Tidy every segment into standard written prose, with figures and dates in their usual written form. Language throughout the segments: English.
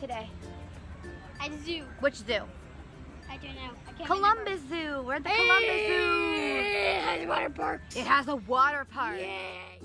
today? At the zoo. Which zoo? I don't know. I can't Columbus Zoo. We're at the Columbus Zoo. It has water parks. It has a water park. Yay.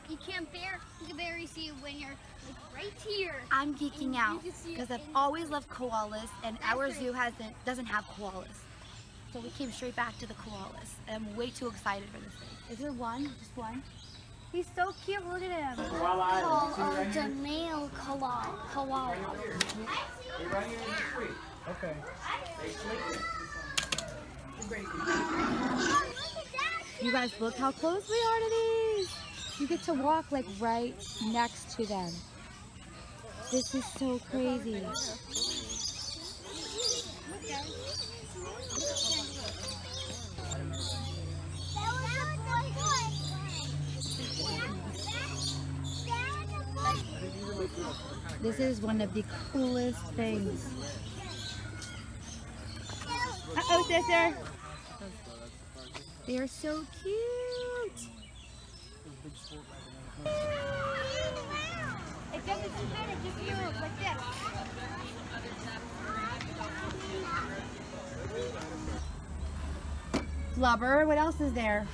You can't bear. You can barely see it when you're like right here. I'm geeking out because I've always loved koalas, and our That's zoo doesn't have koalas. So we came straight back to the koalas. And I'm way too excited for this thing. Is there one? Just one? He's so cute. Look at him. The male koala. They're right here in the street. Okay. They sleep. You guys, look how close we are to these. You get to walk like right next to them. This is so crazy. This is one of the coolest things. Uh-oh, sister. They are so cute. It doesn't spin, it just moves like this. Flubber, what else is there?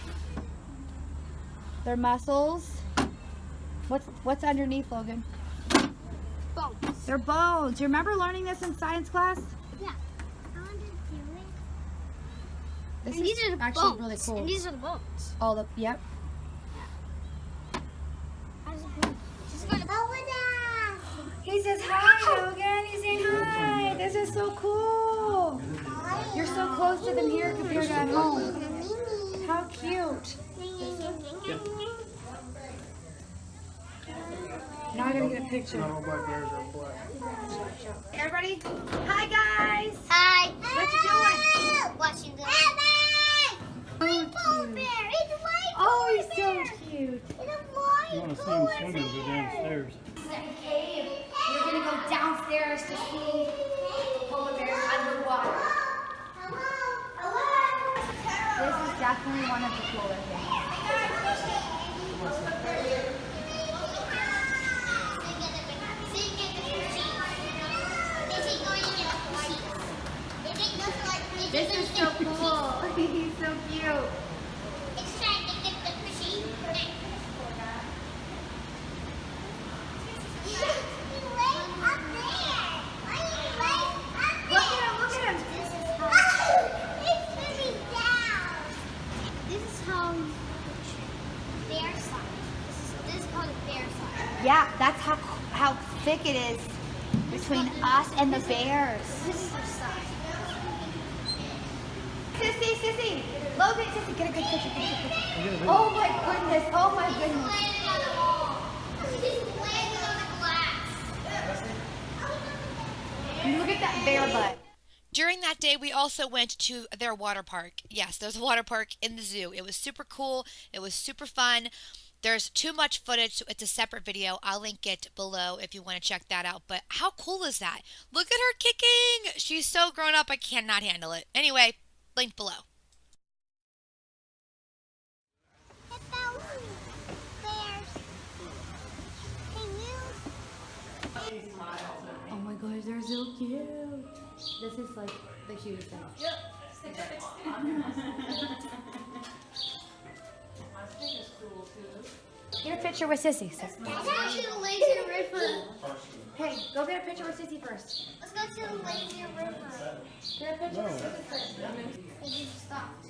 Their muscles. What's underneath, Logan? Bones. They're bones. You remember learning this in science class? Yeah. I want to do it. This And is these are the actually bones. really cool. And these are the bones. All the, yep. She's going to He says hi, Logan. He's saying hi. This is so cool. You're so close to them here compared to at home. How cute. Now I gotta get a picture. Not all black bears are black. Everybody, hi guys. Hi. What you doing? Watching the Rainbow bear. It's a white Oh, he's so cute. It's a white You want to see them swimming, go downstairs. This is a cave. We're gonna go downstairs to see polar bears underwater. This is definitely one of the cooler things. This is so cool. He's so cute. It's trying to get the fishy. Look at him. This is how bear side. This is called a bear side. Yeah, that's how thick it is between us and the bears. This is the side. Sissy, Logan, Sissy, get a good picture, Oh my goodness, oh my goodness. Look at that bear butt. During that day, we also went to their water park. Yes, there's a water park in the zoo. It was super cool. It was super fun. There's too much footage, so it's a separate video. I'll link it below if you want to check that out. But how cool is that? Look at her kicking. She's so grown up, I cannot handle it. Anyway, link below. Oh my gosh, they're so cute. This is like the cutest thing. Yep. Get a picture with Sissy. Let's go to the lazy river. Hey, go get a picture with Sissy first. Let's go to the lazy river. Get a picture with Sissy first. It just stopped.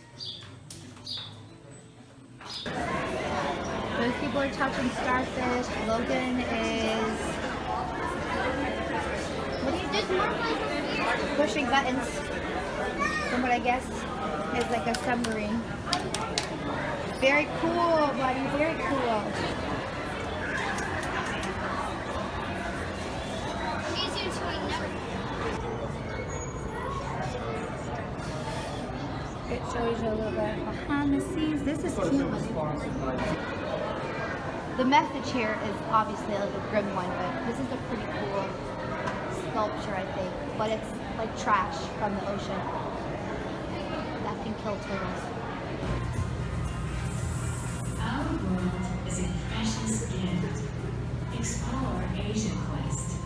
Those people are touching starfish. Logan is pushing buttons from what I guess is like a submarine. Very cool, buddy. Very cool. Easier to ignore. It shows you a little bit behind the scenes. This is cute. The message here is obviously like a grim one, but this is a pretty cool sculpture, I think. But it's like trash from the ocean that can kill turtles. Our world is a precious gift. Explore Asian Quest.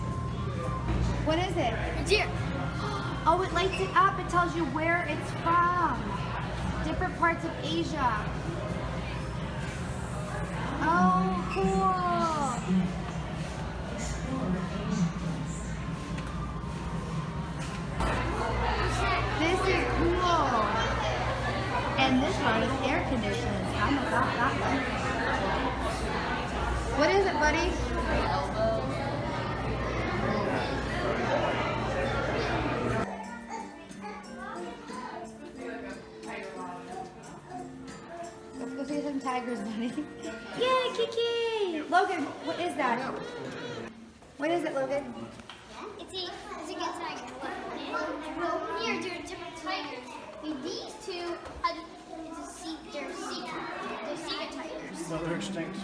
What is it? It's here. Oh, it lights it up. It tells you where it's from. Different parts of Asia. Oh, cool. This is cool. And this one is air conditioned. I know about that one. What is it, buddy? Let's go see some tigers, buddy. Yay, Kiki! Logan, what is that? What is it, Logan? It's a good tiger. Well, here, there are different tigers. These two, they're Sika tigers. No, they're extinct.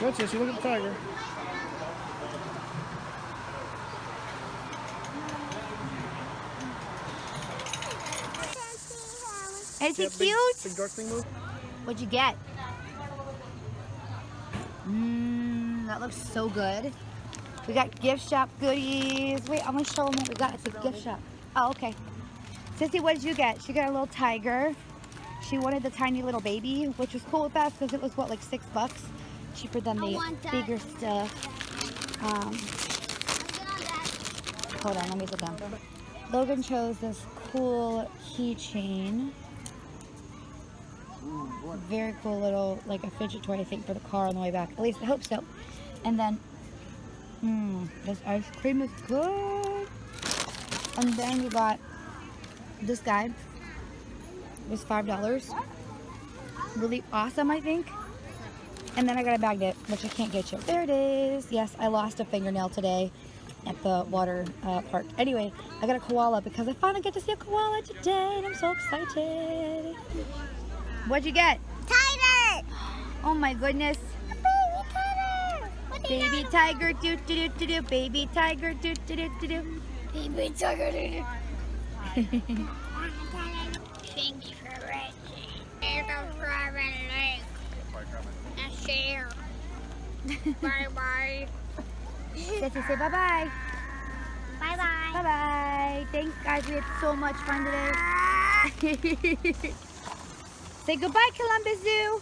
Go, Sissy, look at the tiger. Is he Big cute? dark thing move? What'd you get? That looks so good. We got gift shop goodies. Wait, I'm gonna show them what we got at the gift shop. Oh, okay. Sissy, what did you get? She got a little tiger. She wanted the tiny little baby, which was cool with us because it was what, like $6? Cheaper than the bigger stuff. Hold on, let me sit down. Logan chose this cool keychain. Very cool little, like a fidget toy, I think, for the car on the way back. At least I hope so. And then, this ice cream is good. And then we got this guy. It was $5. Really awesome, I think. And then I got a magnet, which I can't get you. There it is. Yes, I lost a fingernail today at the water park. Anyway, I got a koala because I finally get to see a koala today, and I'm so excited. What'd you get? Tiger! Oh my goodness. Baby tiger, do do do do do. Baby tiger, do do do do do. Baby tiger, do do. Thanks for watching. And share. Bye-bye. Sissy, say bye-bye. Bye-bye. Bye-bye. Thanks, guys. We had so much fun today. Say goodbye, Columbus Zoo.